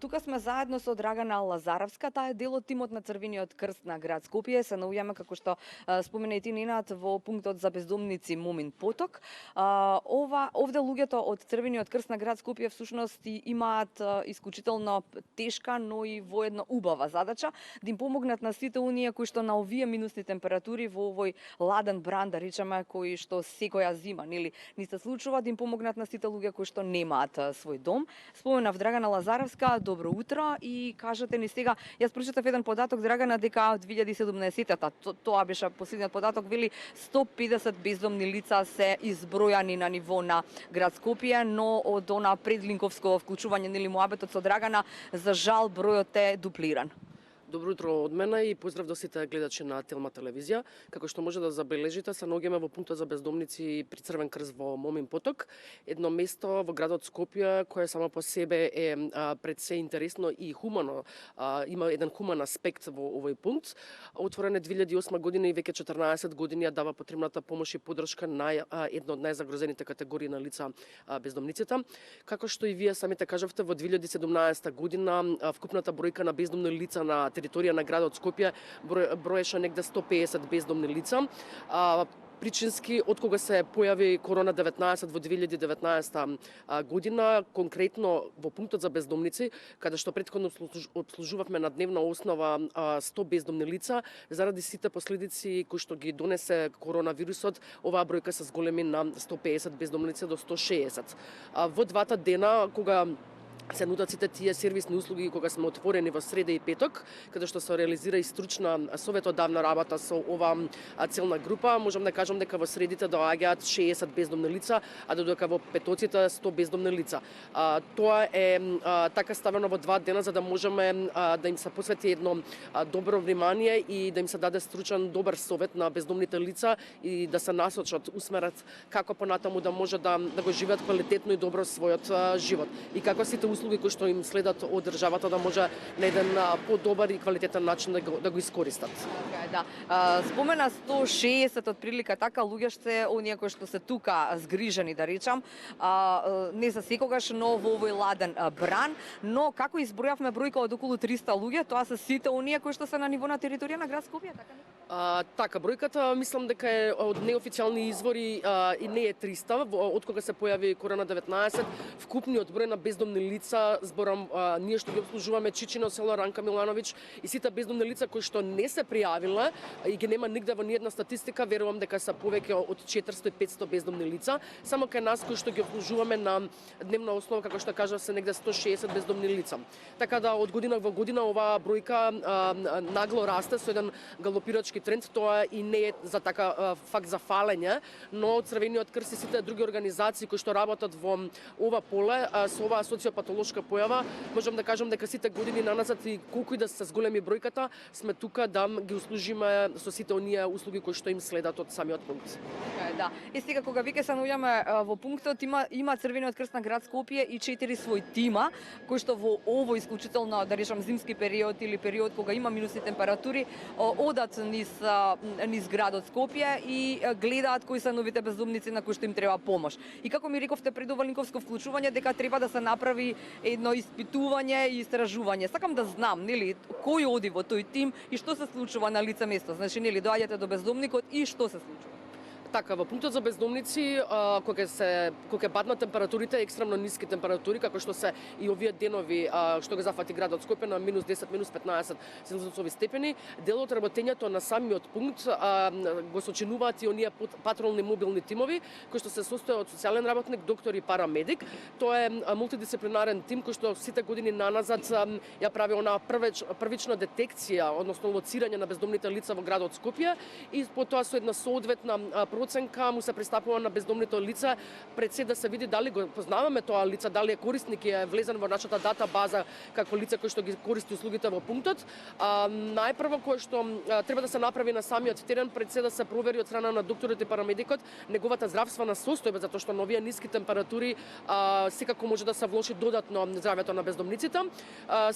Тука сме заедно со Драгана Лазаровска, таа е дел од тимот на Црвениот крст на град Скопје. Се наоѓаме, како што спомена и ти, Ненад, во пунктот за бездомници Момин поток. Овде луѓето од Црвениот крст на град Скопје всушност имаат исклучително тешка, но и воедно убава задача да им помогнат на сите оние кои што на овие минусни температури во овој ладен бран, да речеме, кои што секоја зима, нели, ни се случува, да им помогнат на сите луѓе кои што немаат свој дом. Споменав Драгана Лазаровска, добро утро, и кажете ни сега, јас прочитав еден податок, Драгана, дека од 2017-та, тоа беше последниот податок, вели 150 бездомни лица се избројани на ниво на град Скопје, но од она предлинковско вклучување, нели, муабетот со Драгана, за жал бројот е дуплиран. Добро утро од мене и поздрав до сите гледачи на Телма телевизија. Како што може да забележите, се наоѓаме во пунктот за бездомници при Црвен крст во Момин поток, едно место во градот Скопје кое само по себе е пред се интересно и хумано, има еден хуман аспект во овој пункт. Отворен е 2008 година и веќе 14 години дава потребната помош и поддршка на една од најзагрозените категории на лица бездомниците. Како што и вие самите кажавте, во 2017 година вкупната бројка на бездомни лица на територија на градот Скопје броеше негде 150 бездомни лица. Причински, од кога се појави корона-19 во 2019 година, конкретно во пунктот за бездомници, каде што претходно обслужувавме на дневна основа 100 бездомни лица, заради сите последици кои што ги донесе коронавирусот, оваа бројка се зголеми на 150 бездомни лица до 160. Во двата дена, кога се нудат сите тие сервисни услуги, кога сме отворени во среда и петок, каде што се реализира и стручна советодавна работа со ова целна група, можам да кажам дека во средите доаѓаат 60 бездомни лица, а додека во петоците 100 бездомни лица. Тоа е така ставено во два дена за да можеме да им се посвети едно добро внимание и да им се даде стручен добар совет на бездомните лица и да се насочат, усмерат како понатаму да може да го живеат квалитетно и добро својот живот. И како сите услуги кои што им следат од државата да може на еден подобар и квалитетен начин да го искористат. Да. Спомена 160 од прилика, така луѓе се оние кои што се тука згрижени, да речам, не за секогаш, но во овој ладен бран, но како избројавме бројка од околу 300 луѓе, тоа се сите оние кои што се на ниво на територија на град Скопје, така не? Така, бројката мислам дека е од неофицијални извори и не е 300, од кога се појави корона-19, вкупниот број на бездомни лица, зборам ние што ги обслужуваме Чичино, село Ранка Милановиќ и сите бездомни лица кои што не се пријавиле и ги нема нигде во ниедна статистика, верувам дека се повеќе од 400 и 500 бездомни лица, само кај нас кои што ги обслужуваме на дневна основа, како што кажав, се негде 160 бездомни лица. Така да од година во година оваа бројка нагло расте со еден галопирачки тренд, тоа и не е за така факт за фалење, но Црвениот крст и сите други организации кои што работат во ова поле со оваа социопатолошка појава, можам да кажам дека сите години наназад и колку и да се зголеми бројката, сме тука да ги услужиме со сите оние услуги кои што им следат од самиот пункт. Да. И сега кога веќе се наоѓаме во пунктот, има Црвениот крст на град Скопје и 4 свој тима кои што во овој исклучително, да речам, зимски период или период кога има минусни температури, одат низ градот Скопје и гледаат кои се новите бездомници на кои што им треба помош. И како ми рековте пред ова линковско вклучување дека треба да се направи едно испитување и истражување. Сакам да знам, нели, кој оди во тој тим и што се случува на лице место. Значи, нели, доаѓате до бездомникот и што се случува? Така, во пунктот за бездомници, кога паднат температурите, екстремно ниски температури, како што се и овие денови што го зафати градот Скопје на минус 10, минус 15 целзиусови степени, дел од работењето на самиот пункт го сочинуваат и оние патролни мобилни тимови, кои што се состојат од социјален работник, доктор и парамедик. Тоа е мултидисциплинарен тим кој што сите години наназад ја прави онаа првична детекција, односно лоцирање на бездомните лица во градот Скопје и потоа со една соодветна проценка му се пристапува на бездомните лица пред се да се види дали го познаваме тоа лице, дали е корисник и е влезен во нашата дата база како лице кој што ги користи услугите во пунктот. Најпрво кое што треба да се направи на самиот терен пред се да се провери од страна на докторот и парамедикот неговата здравствена состојба, затоа што на овие ниски температури секако може да се влоши додатно здравјето на бездомниците.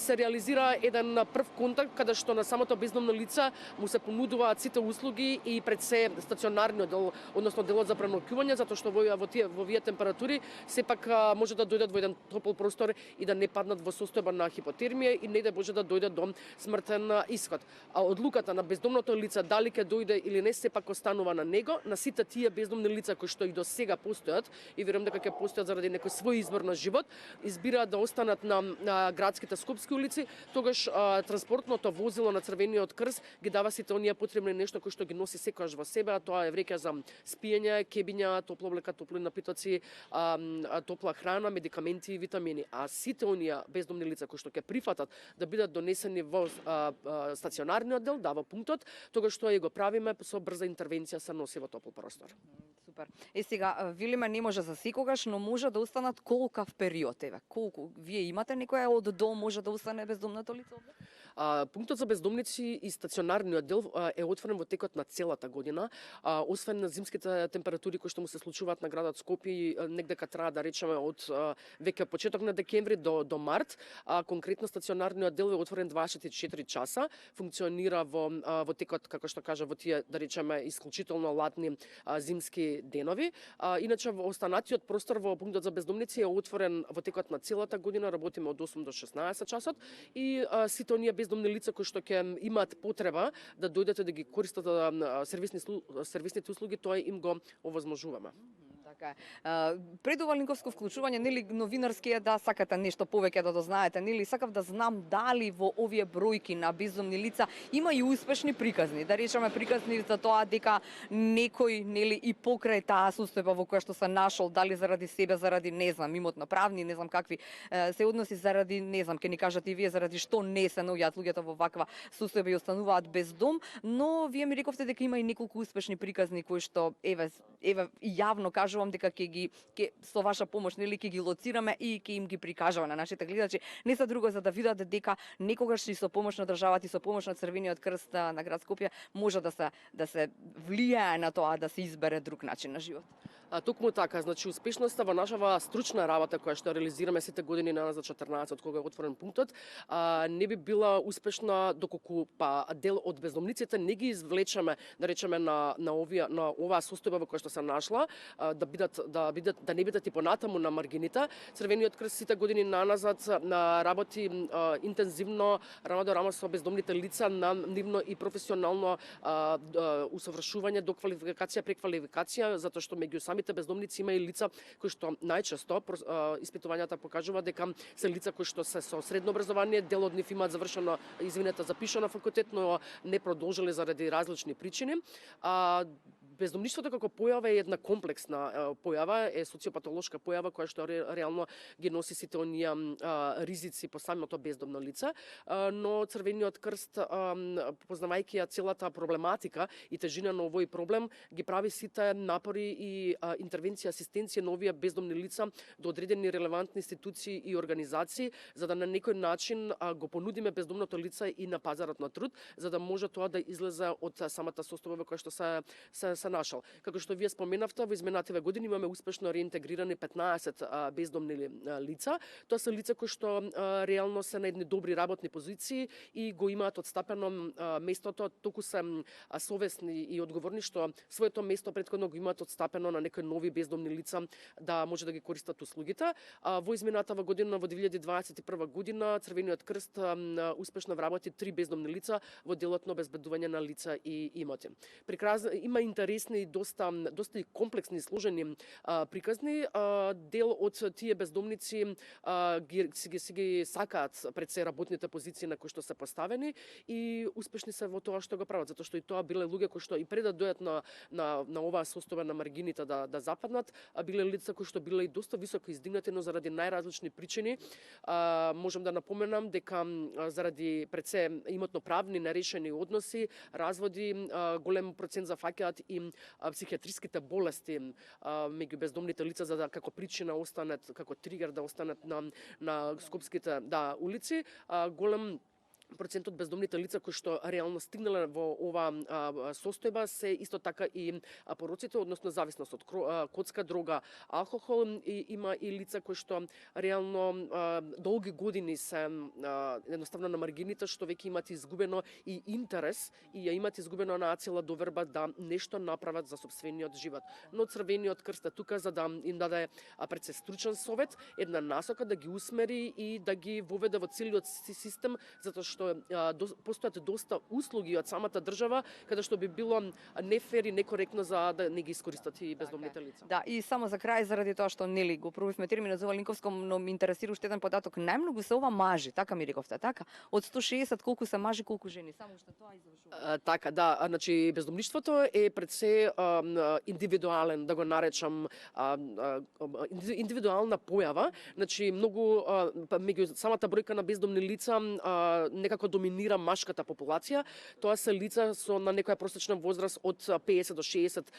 Се реализира еден прв контакт каде што на самото бездомно лице му се понудуваат сите услуги и пред се стационарниот дел односно делот за преноќување, затоа што во овие температури сепак може да дојдат во еден топол простор и да не паднат во состојба на хипотермија и не да може да дојде до смртен исход. А одлуката на бездомното лице дали ќе дојде или не сепак останува на него, на сите тие бездомни лица кои што и до сега постојат и верувам дека ќе постојат заради некој свој избор на живот, избираат да останат на градските скопски улици, тогаш транспортното возило на Црвениот крст ги дава сите оние потребни нешто кои што ги носи секогаш во себе, а тоа е вреќа за спиење, кебиња, топла облека, топли напитоци, топла храна, медикаменти и витамини. А сите оние бездомни лица кои што ќе прифатат да бидат донесени во стационарниот дел, да, во пунктот, тогаш што и го правиме со брза интервенција се носи во топол простор. Супер. И сега, велиме не може за секогаш, но може да останат колкав период, еве, колку? Вие имате некоја од до може да остане бездомното лице овде? Пунктот за бездомници и стационарниот дел е отворен во текот на целата година, освен на зимските температури кои што му се случуваат на градот Скопје, негдека траа да речеме од веќе почеток на декември до март. Конкретно стационарниот дел е отворен 24 часа, функционира во текот, како што кажа, во тие да речеме исклучително ладни зимски денови. Иначе во останатиот простор во пунктот за бездомници е отворен во текот на целата година, работиме од 8 до 16 часот и сите оние бездомни лица кои што ќе имаат потреба да дојдете да ги користат сервисните услуги, тоа им го овозможуваме. Така е. Пред ова линковско вклучување, нели новинарски е да сакате нешто повеќе да дознаете, нели сакав да знам дали во овие бројки на бездомни лица има и успешни приказни, да речеме приказни за тоа дека некој нели и покрај таа состојба во која што се нашол, дали заради себе, заради не знам, имотно-правни, не знам какви се односи, заради не знам, ќе ни кажете и вие заради што не се наоѓаат луѓето во ваква состојба и остануваат без дом, но вие ми рековте дека има и неколку успешни приказни кои што еве јавно кажувам дека ќе со ваша помош нели ќе ги лоцираме и ќе им ги прикажаме на нашите гледачи. Не за друго за да видат дека некогаш и со помош на државата и со помош на Црвениот крст на град Скопје може да се влијае на тоа да се избере друг начин на живот. Токму така, значи успешноста во нашава стручна работа која што реализираме сите години на за 14 од кога е отворен пунктот, не би била успешна доколку дел од бездомниците не ги извлечеме, да речеме на оваа состојба во која што се нашла, да не бидат и понатаму на маргините. Црвениот крст сите години наназад работи интензивно рамо до рамо со бездомните лица на нивно и професионално усовршување, доквалификација, преквалификација, затоа што меѓу самите бездомници има и лица кои што најчесто испитувањата покажува дека се лица кои што се со средно образование, дел од нив имаат завршено, запишано факултет, но не продолжиле заради различни причини. Бездомништвото како појава е една комплексна појава, е социопатолошка појава која што реално ги носи сите оние ризици по самото бездомно лице, но Црвениот крст, познавајќи ја целата проблематика и тежина на овој проблем, ги прави сите напори и интервенција, асистенција на овие бездомни лица до одредени релевантни институции и организации, за да на некој начин го понудиме бездомното лице и на пазарот на труд, за да може тоа да излезе од самата состојба во која што се нашал. Како што вие споменавте, во изминативе години имаме успешно реинтегрирани 15 бездомни лица. Тоа се лица кои што реално се на едни добри работни позиции и го имаат отстапено местото, толку се совесни и одговорни што своето место претходно го имаат отстапено на некои нови бездомни лица да може да ги користат услугите. Во изминатава година, во 2021 година, Црвениот крст успешно вработи 3 бездомни лица во делот на обезбедување на лица и имоти. Има интересни и доста и комплексни и сложени приказни. Дел од тие бездомници ги сакаат пред се работните позиции на кои што се поставени и успешни се во тоа што го прават, затоа што и тоа биле луѓе кои што и пред да дојдат на оваа состојба на маргините да западнат, биле лица кои што биле и доста високо издигнати, но заради најразлични причини. Можам да напоменам дека заради пред се имотно-правни нерешени односи, разводи, голем процент зафаќаат и психијатриските болести меѓу бездомните лица, за да како причина останат, како тригер да останат на скопските улици. Голем процентот бездомните лица кои што реално стигнале во ова состојба се исто така и пороците, односно зависност од коцка, дрога, алкохол, и има и лица кои што реално долги години се едноставно на маргините, што веќе имат изгубено и интерес и ја имат изгубено на цела доверба да нешто направат за сопствениот живот. Но Црвениот крст е тука за да им даде пред се стручен совет, една насока да ги усмери и да ги воведе во целиот систем, затоа што постојат доста услуги од самата држава, каде што би било нефер и некоректно за да не ги искористат и бездомните лица. Да, и само за крај, заради тоа што нели го пробивме терминот за Линковском, но ми интересира уште еден податок. Најмногу се ова мажи, така ми рековте, така? Од 160 колку се мажи, колку жени? Само што тоа извршува. Така, да, значи бездомништвото е пред се индивидуален, да го наречам, индивидуална појава. Значи многу меѓу самата бројка на бездомни лица некако доминира машката популација. Тоа се лица со на некоја просечна возраст од 50 до 60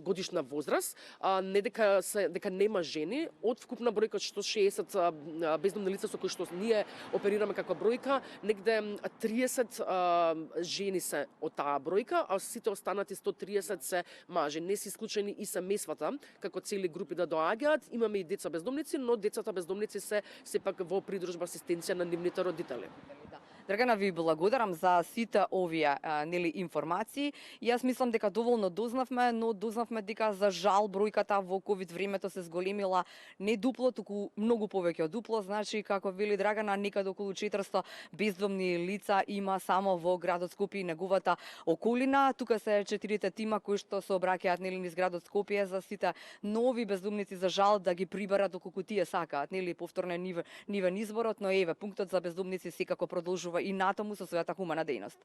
годишна возраст. Не дека нема жени, од вкупна бројка од 160 бездомни лица со кои што ние оперираме како бројка, негде 30 жени се од таа бројка, а сите останати 130 се мажи. Не се исклучени и семејствата, како цели групи да доаѓаат. Имаме и деца бездомници, но децата бездомници се сепак во придружба асистенција на нивните родители. Драгана, ви благодарам за сите овие нели информации. Јас мислам дека доволно дознавме, но дознавме дека за жал бројката во ковид времето се зголемила не дупло, туку многу повеќе од дупло. Значи, како вели Драгана, некаде околу 400 бездомни лица има само во градот Скопје и неговата околина. Тука се 4 тима кои што се обраќаат нели низ градот Скопје за сите нови бездомници, за жал да ги приберат доколку тие сакаат, нели повторно нивен изборот, но еве пунктот за бездомници секако продолжува и натаму со својата хумана дејност.